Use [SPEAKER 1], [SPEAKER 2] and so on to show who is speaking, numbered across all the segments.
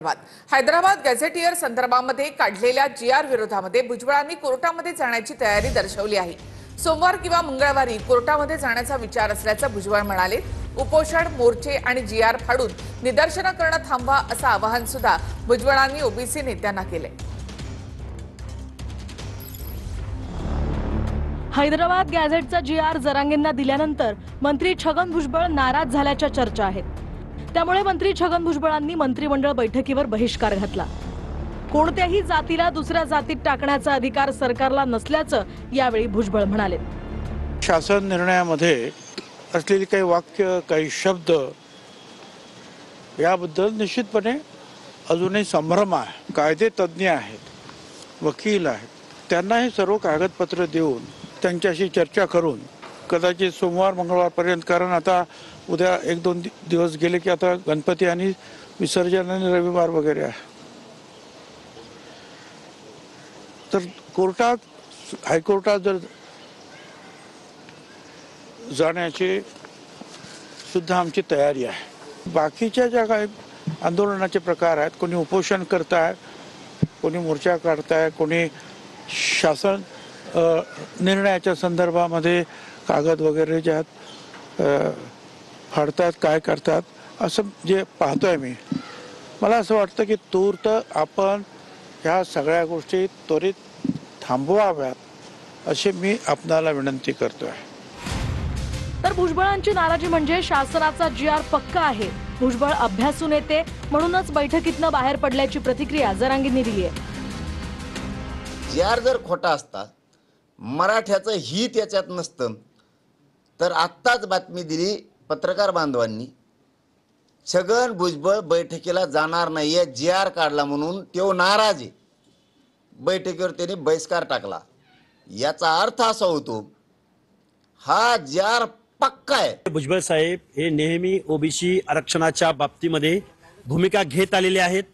[SPEAKER 1] Hyderabad gazetteer संदर्भामध्ये काढलेल्या GR विरोधामध्ये भुजबळांनी कोर्टामध्ये जाण्याची तयारी दर्शवली आहे। सोमवार किंवा मंगळवारी कोर्टामध्ये जाण्याचा विचार असल्याचं भुजबळ म्हणाले। उपोषण, मोर्चे आणि जीआर फाडून निदर्शनं करणं थांबवा असं आवाहन सुद्धा भुजबळांनी ओबीसी नेत्यांना केले।
[SPEAKER 2] हैदराबाद गॅझेटचा जीआर जरांगेंना दिल्यानंतर मंत्री छगन भुजबळ नाराज झाल्याच्या चर्चा आहेत। त्यामुळे मंत्री छगन भुजबळांनी मंत्रिमंडळ बैठकीवर बहिष्कार घातला। कोणत्याही जातीला दुसऱ्या जातीत टाकण्याचा अधिकार सरकारला नसल्याचं यावेळी भुजबळ म्हणाले।
[SPEAKER 3] शासन निर्णयामध्ये असलेली काही वाक्य, काही शब्द याबद्दल निश्चितपणे अजूनही संभ्रम आहे। कायदे तज्ञ आहेत, वकील आहेत, त्यांना हे सर्व कागदपत्र देऊन त्यांच्याशी चर्चा करून कदाचित सोमवार मंगळवारपर्यंत, कारण आता उद्या 1-2 दिवस गेले की आता गणपती आणि विसर्जन आणि रविवार वगैरे आहे, तर कोर्टात, हायकोर्टात जर जाण्याची सुद्धा आमची तयारी आहे। बाकीच्या ज्या काही आंदोलनाचे प्रकार आहेत, कोणी उपोषण करताय, कोणी मोर्चा काढताय, कोणी शासन निर्णयाच्या संदर्भामध्ये कागद वगैरे ज्यात फाडतात, काय करतात, असं जे पाहतोय मी, मला असं वाटतं की तूर्त आपण ह्या सगळ्या गोष्टी त्वरित थांबवाव्यात अशी मी आपणाला विनंती करतोय।
[SPEAKER 2] तर भुजबळांची नाराजी म्हणजे शासनाचा जीआर पक्का आहे, भुजबळ अभ्यासू नेते म्हणूनच बैठकीतनं बाहेर पडल्याची प्रतिक्रिया जरांगेंनी दिली आहे।
[SPEAKER 4] जीआर जर खोटा असता, मराठ्याचं हित याच्यात नसतं, तर आत्ताच बातमी दिली पत्रकार बांधवांनी, छगन भुजबळ बैठकीला जाणार नाहीये, जीआर काढला म्हणून तो नाराज आहे, बैठकीवर त्याने बहिष्कार टाकला। याचा अर्थ असा होतो हा जीआर पक्का आहे।
[SPEAKER 5] भुजबळ साहेब हे नेहमी ओबीसी आरक्षणाच्या बाबतीमध्ये भूमिका घेत आलेले आहेत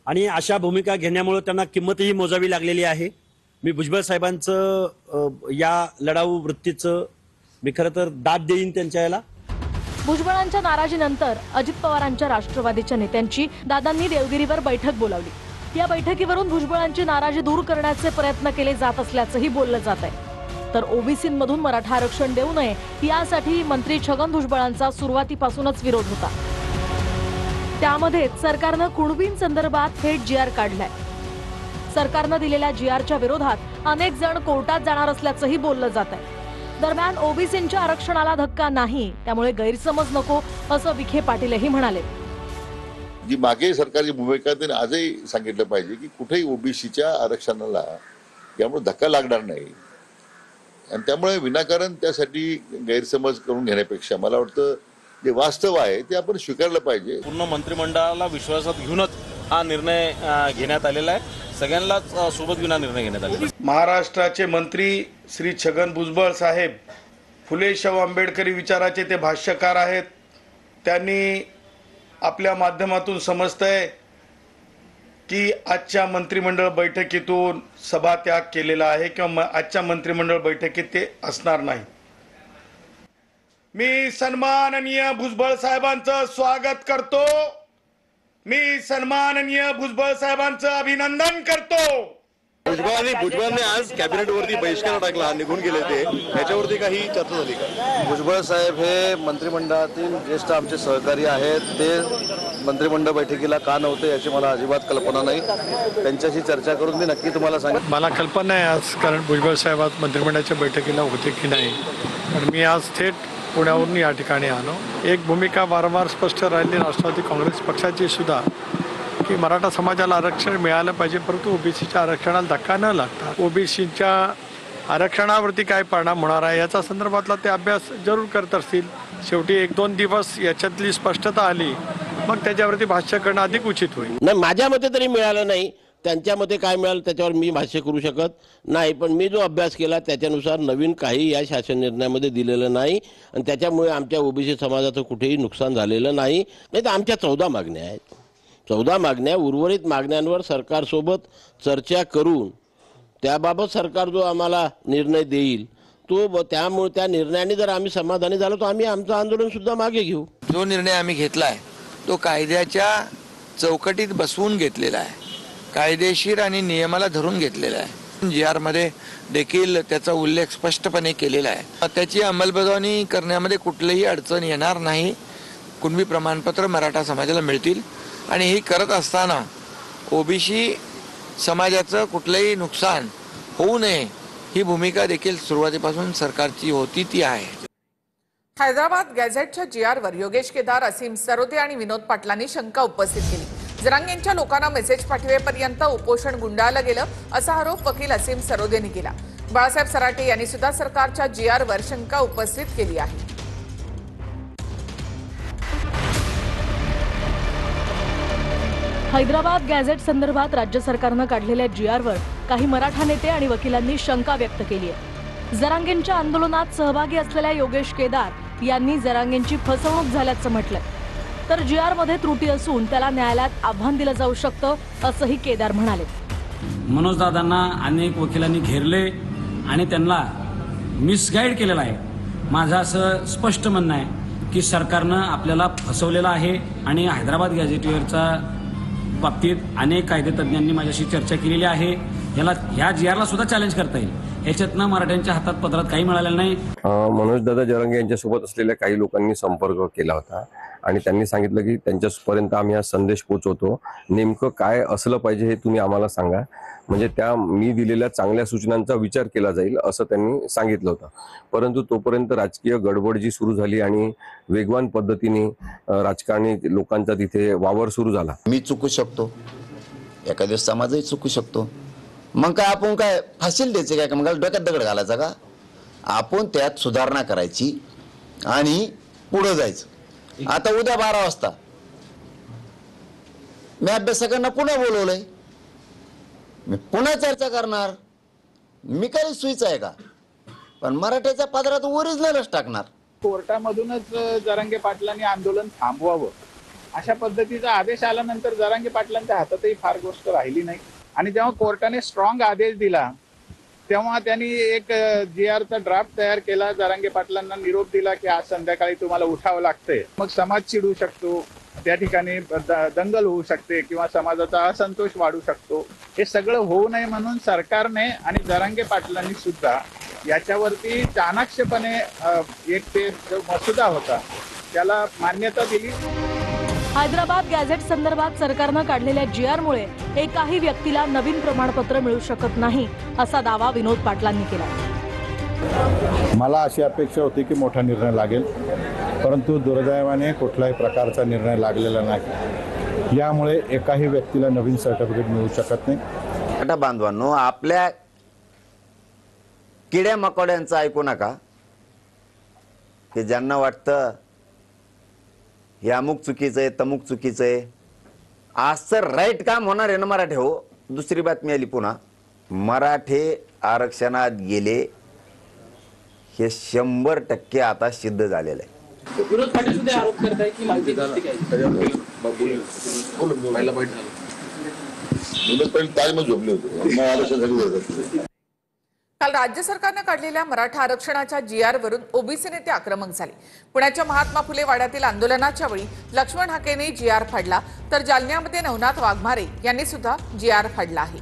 [SPEAKER 5] आणि अशा भूमिका घेण्यामुळे त्यांना किंमतही मोजावी लागलेली आहे। मी भुजबळ साहेबांचं या लढाऊ वृत्तीचं मी खरं तर दाद देईन त्यांच्या याला।
[SPEAKER 2] भुजबळांच्या नाराजीनंतर अजित पवारांच्या राष्ट्रवादीच्या नेत्यांची दादांनी देवगिरीवर बैठक बोलावली। या बैठकीवरून भुजबळांची नाराजी दूर करण्याचे प्रयत्न केले जात असल्याचंही बोललं जात आहे। तर ओबीसींमधून मराठा आरक्षण देऊ नये यासाठी मंत्री छगन भुजबळांचा सुरुवातीपासूनच विरोध होता। त्यामध्येच सरकारनं कुणबींसंदर्भात थेट जीआर काढलाय। सरकारनं दिलेल्या जीआरच्या विरोधात अनेक जण कोर्टात जाणार असल्याचंही बोललं जात आहे। दरम्यान ओबीसींच्या आरक्षणाला धक्का नाही, त्यामुळे गैरसमज नको असं विखे पाटीलही म्हणाले।
[SPEAKER 6] जी मागे सरकारची भूमिका त्यांनी आजही सांगितलं पाहिजे की कुठेही ओबीसीच्या आरक्षणाला यामुळे धक्का लागणार नाही, आणि त्यामुळे विनाकारण त्यासाठी गैरसमज करून घेण्यापेक्षा मला वाटतं जे वास्तव आहे ते आपण स्वीकारलं पाहिजे।
[SPEAKER 7] पूर्ण मंत्रिमंडळाला विश्वासात घेऊनच हा निर्णय घेण्यात आलेला आहे, सगळ्यांनाच सोबत घेऊन हा निर्णय घेण्यात आलेला आहे।
[SPEAKER 8] महाराष्ट्राचे मंत्री श्री छगन भुजबळ साहेब फुले शाहू आंबेडकरी विचाराचे ते भाष्यकार आहेत। त्यांनी आपल्या माध्यमातून समजतंय की आजच्या मंत्रिमंडळ बैठकीतून सभात्याग केलेला आहे किंवा आजच्या मंत्रिमंडळ बैठकीत ते असणार नाही। मी सन्माननीय भुजबळ साहेबांचं स्वागत करतो, मी सन्माननीय भुजबळ साहेबांचं अभिनंदन करतो।
[SPEAKER 9] भुजबळांनी आज कॅबिनेटवरती बहिष्कार टाकला, निघून गेले ते, याच्यावरती काही चर्चा झाली का?
[SPEAKER 10] भुजबळ साहेब हे मंत्रिमंडळातील ज्येष्ठ आमचे सहकारी आहेत, ते मंत्रिमंडळ बैठकीला का नव्हते याची मला अजिबात कल्पना नाही। त्यांच्याशी चर्चा करून मी नक्की तुम्हाला सांगेन।
[SPEAKER 3] मला कल्पना आहे आज, कारण भुजबळ साहेब आज मंत्रिमंडळाच्या बैठकीला होते की नाही, पण मी आज थेट पुण्यावरून या ठिकाणी आलो। एक भूमिका वारंवार स्पष्ट राहिली राष्ट्रवादी काँग्रेस पक्षाची सुद्धा की मराठा समाजाला आरक्षण मिळालं पाहिजे, परंतु ओबीसीच्या आरक्षणाला धक्का न लागता ओबीसीच्या आरक्षणावरती काय परिणाम होणार आहे याचा संदर्भातला ते अभ्यास जरूर करत असतील। शेवटी 1-2 दिवस याच्यातली स्पष्टता आली, मग त्याच्यावरती भाष्य करणं अधिक उचित होईल।
[SPEAKER 11] नाही, माझ्या मते तरी मिळालं नाही, त्यांच्या मते काय मिळालं त्याच्यावर मी भाष्य करू शकत नाही, पण मी जो अभ्यास केला त्याच्यानुसार नवीन काही या शासन निर्णयामध्ये दिलेलं नाही, आणि त्याच्यामुळे आमच्या ओबीसी समाजाचं कुठेही नुकसान झालेलं नाही। नाही तर आमच्या 14 मागण्या आहेत, 14 मागण्या, उर्वरित मागण्यांवर सरकारसोबत चर्चा करून त्याबाबत सरकार जो आम्हाला निर्णय देईल तो, त्यामुळे त्या निर्णयाने जर आम्ही समाधानी झालो तर आम्ही आमचं आंदोलन सुद्धा मागे घेऊ।
[SPEAKER 4] जो निर्णय आम्ही घेतलाय तो कायद्याच्या
[SPEAKER 12] चौकटीत बसवून घेतलेला आहे, कायदेशीर आणि नियमाला धरून घेतलेला आहे. GR मध्ये देखील त्याचा उल्लेख स्पष्टपणे केलेला आहे. त्याची अंमलबजावणी करण्यामध्ये कुठलीही अडचण येणार नाही. कुणबी प्रमाणपत्र मराठा समाजाला मिळतील आणि ही करत असताना ओबीसी समाजाचं कुठलंही नुकसान होऊ नये ही भूमिका देखील सुरुवातीपासून सरकारची होती, ती आहे.
[SPEAKER 1] हैदराबाद गॅझेटच्या GRवर योगेश केदार, असीम सरोदे आणि विनोद पाटलांनी शंका उपस्थित केली. जरांगेंच्या लोकांना मेसेज पाठवेपर्यंत उपोषण गुंडाळलं गेलं असा आरोप वकील असीम सरोदेंनी केला. बाळासाहेब सराटे यांनी सुद्धा सरकारच्या GRवर शंका उपस्थित केली आहे.
[SPEAKER 2] हैदराबाद गॅझेट संदर्भात राज्य सरकारनं काढलेल्या GRवर काही मराठा नेते आणि वकिलांनी शंका व्यक्त केली आहे. जरांगेंच्या आंदोलनात सहभागी असलेल्या योगेश केदार यांनी जरांगेंची फसवणूक झाल्याचं म्हटलंय. तर GRमध्ये त्रुटी असून त्याला न्यायालयात आव्हान दिलं जाऊ शकतं असंही केदार म्हणाले.
[SPEAKER 13] मनोजदादांना अनेक वकिलांनी घेरले आणि त्यांना मिसगाईड केलेलं आहे. माझं असं स्पष्ट म्हणणं आहे की सरकारनं आपल्याला फसवलेलं आहे आणि हैदराबाद गॅझेटवरचा बाबतीत अनेक कायदेतज्ञांनी माझ्याशी चर्चा केलेली आहे. ह्या GRला सुद्धा चॅलेंज करता येईल. ह्याच्यातनं मराठ्यांच्या हातात पत्रात काही मिळालेलं नाही.
[SPEAKER 14] मनोजदादा जरांगे यांच्यासोबत असलेल्या काही लोकांनी संपर्क केला होता आणि त्यांनी सांगितलं की त्यांच्यापर्यंत आम्ही हा संदेश पोहोचवतो, नेमकं काय असलं पाहिजे हे तुम्ही आम्हाला सांगा, म्हणजे त्या मी दिलेल्या चांगल्या सूचनांचा विचार केला जाईल असं त्यांनी सांगितलं होतं. परंतु तोपर्यंत राजकीय गडबड जी सुरू झाली आणि वेगवान पद्धतीने राजकारणी लोकांचा तिथे वावर सुरू झाला.
[SPEAKER 4] मी चुकू शकतो, एखाद्या समाजही चुकू शकतो. मग काय आपण काय फाशील द्यायचे काय, मग डोक्यात दगड घालायचा का? आपण त्यात सुधारणा करायची आणि पुढे जायचं. आता उद्या 12 वाजता मी अभ्यासकांना पुन्हा बोलवलंय, मी पुन्हा चर्चा करणार. मी काही सुईच आहे का? पण मराठ्याच्या पदरात ओरिजिनलच टाकणार.
[SPEAKER 15] कोर्टामधूनच जरांगे पाटलांनी आंदोलन थांबवावं अशा पद्धतीचा आदेश आल्यानंतर जरांगे पाटलांच्या हातातही फार गोष्ट राहिली नाही. आणि जेव्हा कोर्टाने स्ट्रॉंग आदेश दिला तेव्हा त्यांनी एक GRचा ड्राफ्ट तयार केला, जरांगे पाटलांना निरोप दिला की आज संध्याकाळी तुम्हाला उठावं लागतंय. मग समाज चिडू शकतो, त्या ठिकाणी दंगल होऊ शकते किंवा समाजाचा असंतोष वाढू शकतो. हे सगळं होऊ नये म्हणून सरकारने आणि जरांगे पाटलांनी सुद्धा याच्यावरती चाणाक्षपणे एक ते जो मसुदा होता त्याला मान्यता दिली.
[SPEAKER 2] हैदराबाद गॅझेट संदर्भात सरकारनं काढलेल्या GRमुळे एकाही व्यक्तीला नवीन प्रमाणपत्र मिळू शकत नाही असा दावा विनोद पाटलांनी केला.
[SPEAKER 16] मला अशी अपेक्षा होती की मोठा निर्णय लागेल, परंतु दुर्दैवाने कुठल्याही प्रकारचा निर्णय लागलेला नाही. यामुळे एकाही व्यक्तीला नवीन सर्टिफिकेट मिळू शकत नाही.
[SPEAKER 4] मराठा बांधवांनो, आपल्या किड्या मकोड्यांचं ऐकू नका की ज्यांना वाटतं हे अमुक चुकीचं आहे, तमुक चुकीचं आहे. आज तर राईट काम होणार आहे ना मराठे. हो, दुसरी बातमी आली पुन्हा, मराठे आरक्षणात गेले, हे 100% आता सिद्ध झालेलं आहे.
[SPEAKER 17] विरोध पाटील सुद्धा आरोप करताय की माहिती
[SPEAKER 1] काल राज्य सरकारनं काढलेल्या मराठा आरक्षणाच्या GRवरून ओबीसी नेते आक्रमक झाले. पुण्याच्या महात्मा फुले वाड्यातील आंदोलनाच्या वेळी लक्ष्मण हाकेने GR फाडला, तर जालन्यामध्ये नवनाथ वाघमारे यांनी सुद्धा GR फाडला आहे.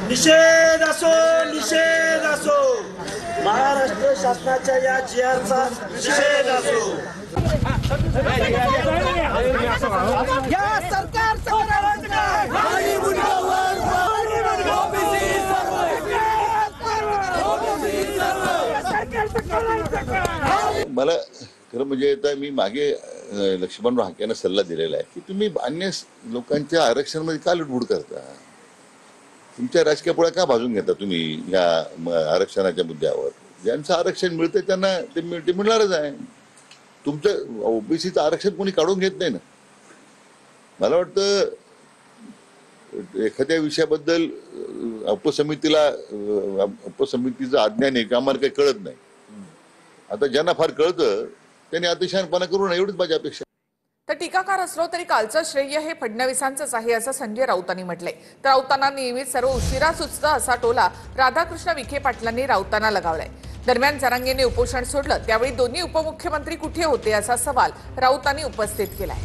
[SPEAKER 5] निषेध असो महाराष्ट्र शासनाच्या या GRचा निषेध असो.
[SPEAKER 6] मला खरं म्हणजे आता मी मागे लक्ष्मण हाकेंना सल्ला दिलेला आहे की तुम्ही अन्य लोकांच्या आरक्षणामध्ये का लुडबुड करता, तुमच्या राजकीय पोळ्या का भाजून घेता तुम्ही या आरक्षणाच्या मुद्द्यावर. ज्यांचं आरक्षण मिळतं त्यांना ते मिळणारच आहे. तुमचं ओबीसीचं आरक्षण कोणी काढून घेत नाही ना. मला वाटतं एखाद्या विषयाबद्दल उपसमितीचं अज्ञान आहे का आम्हाला काही कळत नाही. आता ज्यांना फार कळतं त्यांनी अतिशहानपणा करू नये, एवढीच माझी अपेक्षा.
[SPEAKER 1] तर टीकाकार असलो तरी कालचं श्रेय हे फडणवीसांचंच आहे असं संजय राऊतांनी म्हटलंय. तर राऊतांना नेहमीच सर्व उशिरा सुचतं असा टोला राधाकृष्ण विखे पाटलांनी राऊतांना लगावलाय. दरम्यान जरांगेने उपोषण सोडलं त्यावेळी दोन्ही उपमुख्यमंत्री कुठे होते असा सवाल राऊतांनी उपस्थित केलाय.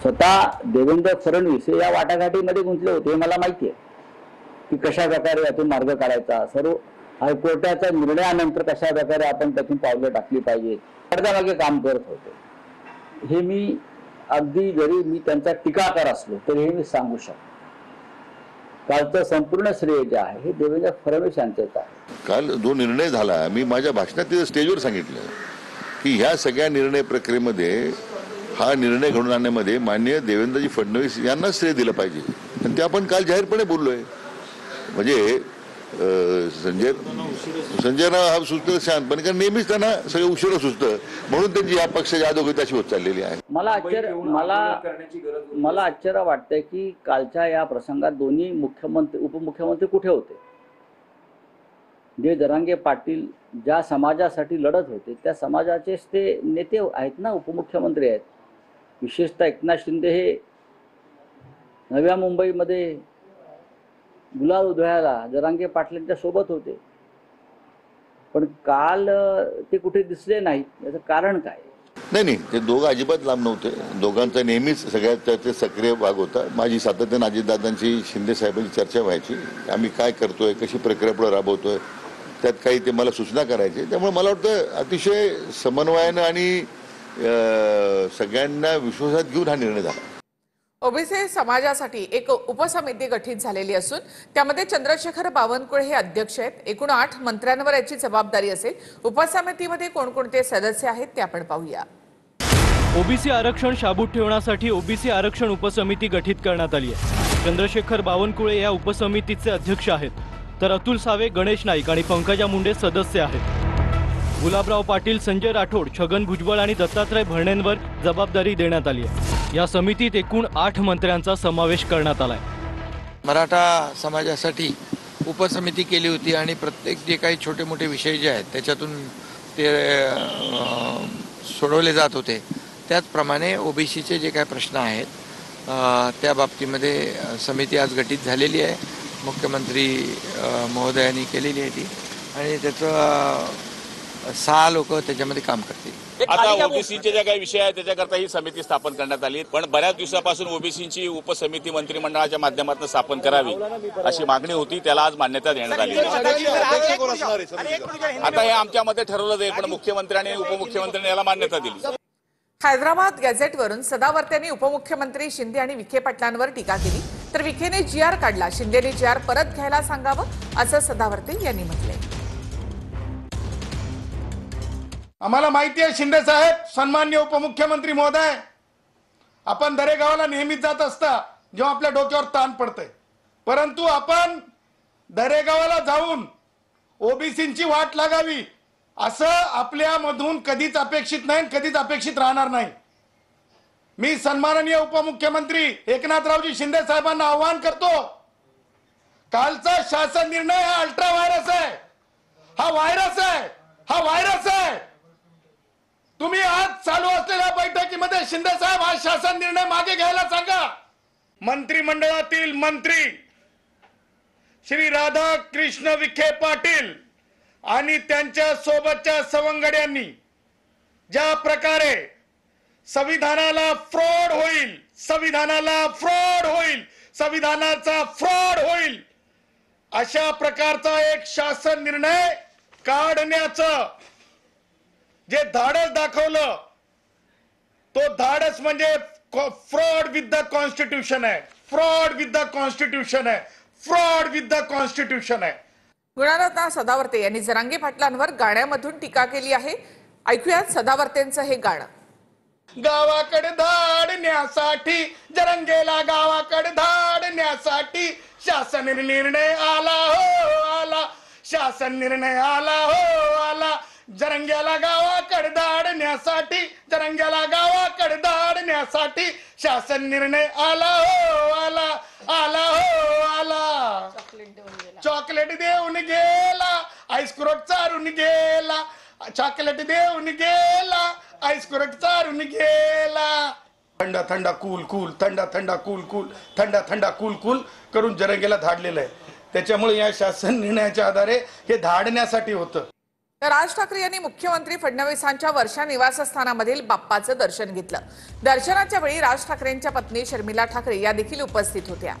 [SPEAKER 18] स्वतः देवेंद्र फडणवीस या वाटाघाटीमध्ये गुंतले होते मला माहिती आहे की कशा प्रकारे यातून मार्ग काढायचा. सर्व हायकोर्टाच्या निर्णयानंतर कशा प्रकारे आपण त्यातून पावलं टाकली पाहिजे पडद्यामागे काम करत होते. हे मी अगदी जरी मी त्यांचा टीकाकार असलो तरी हे मी सांगू शकतो. कालचं संपूर्ण श्रेय जे आहे हे देवेंद्र फडणवीस यांचेच आहे.
[SPEAKER 6] काल जो निर्णय झाला मी माझ्या भाषणात तिथे स्टेजवर सांगितलं की ह्या सगळ्या निर्णय प्रक्रियेमध्ये हा निर्णय घडून आणण्यामध्ये माननीय देवेंद्रजी फडणवीस यांना श्रेय दिलं पाहिजे आणि ते आपण काल जाहीरपणे बोललोय. म्हणजे संजयना हा सुचतं शांतपणे कारण नेहमीच त्यांना सगळं उशिरा सुचतं म्हणून त्यांची या पक्षाची अधोगती अशी होत चाललेली आहे.
[SPEAKER 18] मला आश्चर्य वाटतंय की कालच्या या प्रसंगात दोन्ही मुख्यमंत्री उपमुख्यमंत्री कुठे होते. जे जरांगे पाटील ज्या समाजासाठी लढत होते त्या समाजाचेच ते नेते आहेत ना, उपमुख्यमंत्री आहेत. विशेषतः एकनाथ शिंदे हे नव्या मुंबईमध्ये गुलाल उधळायला जरांगे पाटलांच्या सोबत होते, पण काल ते कुठे दिसले नाहीत. याचं कारण काय?
[SPEAKER 6] नाही ते दोघं अजिबात लांब नव्हते. दोघांचा नेहमीच सगळ्यात त्याचे सक्रिय भाग होता. माझी सातत्याने अजितदादांची शिंदे साहेबांची चर्चा व्हायची. आम्ही काय करतोय कशी प्रक्रिया पुढे राबवतोय त्यात काही ते मला सूचना करायचे. त्यामुळे मला वाटतं अतिशय समन्वयानं आणि सगळ्यांना विश्वासात घेऊन हा निर्णय झाला.
[SPEAKER 1] ओबीसी समाजासाठी एक उपसमिती गठीत झालेली असून त्यामध्ये चंद्रशेखर बावनकुळे हे अध्यक्ष आहेत. एकूण 8 मंत्र्यांवर याची जबाबदारी असेल. उपसमितीमध्ये कोणकोणते सदस्य आहेत ते आपण पाहूया.
[SPEAKER 19] ओबीसी आरक्षण शाबूत ठेवण्यासाठी ओबीसी आरक्षण उपसमिती गठीत करण्यात आली आहे. चंद्रशेखर बावनकुळे या उपसमितीचे अध्यक्ष आहेत, तर अतुल सावे, गणेश नाईक आणि पंकजा मुंडे सदस्य आहेत. गुलाबराव पाटील, संजय राठोड, छगन भुजबळ आणि दत्तात्रय भरणेंवर जबाबदारी देण्यात आली आहे. या समितीत एकूण 8 मंत्र्यांचा समावेश करण्यात आलाय.
[SPEAKER 12] मराठा समाजासाठी उपसमिती केली होती आणि प्रत्येक जे काही छोटे मोठे विषय जे आहेत त्याच्यातून ते सोडवले जात होते. त्याचप्रमाणे ओबीसीचे जे काही प्रश्न आहेत त्या बाबतीमध्ये समिती आज गठीत झालेली आहे. मुख्यमंत्री महोदयांनी केलेली आहे ती आणि त्याचं 6 लोक त्याच्यामध्ये काम करतील.
[SPEAKER 7] आता ओबीसीचे जे काही विषय आहेत त्याच्याकरता ही समिती स्थापन करण्यात आली, पण बऱ्याच दिवसापासून ओबीसीची उपसमिती मंत्रिमंडळाच्या माध्यमातून स्थापन करावी अशी मागणी होती. त्याला आज मान्यता देण्यात आली. आता हे आमच्या मते ठरवलं जाईल, पण मुख्यमंत्री आणि उपमुख्यमंत्र्यांनी याला मान्यता दिली.
[SPEAKER 1] हैदराबाद गॅझेटवरून सदावर्तेंनी उपमुख्यमंत्री शिंदे आणि विखे पाटलांवर टीका केली. तर विखेने जीआर काढला. शिंदेने जीआर परत घ्यायला सांगावं असं सदावर्ते यांनी म्हटलंय.
[SPEAKER 8] आम्हाला माहिती आहे शिंदे साहेब, सन्माननीय उपमुख्यमंत्री महोदय, आपण दरेगावाला नेहमीच जात असता जेव्हा आपल्या डोक्यावर ताण पडतंय, परंतु आपण दरेगावाला जाऊन ओबीसींची वाट लागावी असं आपल्यामधून कधीच अपेक्षित नाही, कधीच अपेक्षित राहणार नाही. मी सन्माननीय उपमुख्यमंत्री एकनाथरावजी शिंदे साहेबांना आवाहन करतो, कालचा शासन निर्णय हा अल्ट्रा व्हायरस आहे, हा व्हायरस आहे, हा व्हायरस आहे. तुम्ही आज चालू असलेल्या बैठकीमध्ये शिंदे साहेब हा शासन निर्णय मागे घ्यायला सांगा. मंत्रिमंडळातील मंत्री श्री राधाकृष्ण विखे पाटील आणि त्यांच्या सोबतच्या सवंगड्यांनी ज्या प्रकारे संविधानाला फ्रॉड होईल, संविधानाला फ्रॉड होईल, संविधानाचा फ्रॉड होईल अशा प्रकारचा एक शासन निर्णय काढण्याचं जे धाडस दाखवलं, तो धाडस म्हणजे फ्रॉड विथ द कॉन्स्टिट्यूशन आहे, फ्रॉड विथ द कॉन्स्टिट्यूशन आहे, फ्रॉड विथ द कॉन्स्टिट्यूशन आहे.
[SPEAKER 1] गुणारत्न सदावर्ते यांनी जरांगे पाटलांवर गाण्यामधून टीका केली आहे. ऐकूयात सदावर्तेंचं हे गाणं.
[SPEAKER 8] गावाकडे धाडण्यासाठी, जरंगेला गावाकडे धाडण्यासाठी शासन निर्णय आला हो आला, शासन निर्णय आला हो आला. जरंग्याला गावाकडे धाडण्यासाठी, जरंग्याला गावाकडे धाडण्यासाठी शासन निर्णय आला हो आला, आला हो आला. चॉकलेट देऊन गेला, आईस्क्रीम चारून गेला, चॉकलेट देऊन गेला, आईस्क्रीम चारून गेला. थंडा थंडा कूल कूल, थंडा थंडा कूल कूल, थंडा थंडा कूल कूल करून जरंगेला धाडलेलं आहे. त्याच्यामुळे या शासन निर्णयाच्या आधारे हे धाडण्यासाठी होतं.
[SPEAKER 1] तर राज ठाकरे यांनी मुख्यमंत्री फडणवीसांच्या वर्षा निवासस्थानामधील बाप्पाचं दर्शन घेतलं. दर्शनाच्या वेळी राज ठाकरेंच्या पत्नी शर्मिला ठाकरे या देखील उपस्थित होत्या.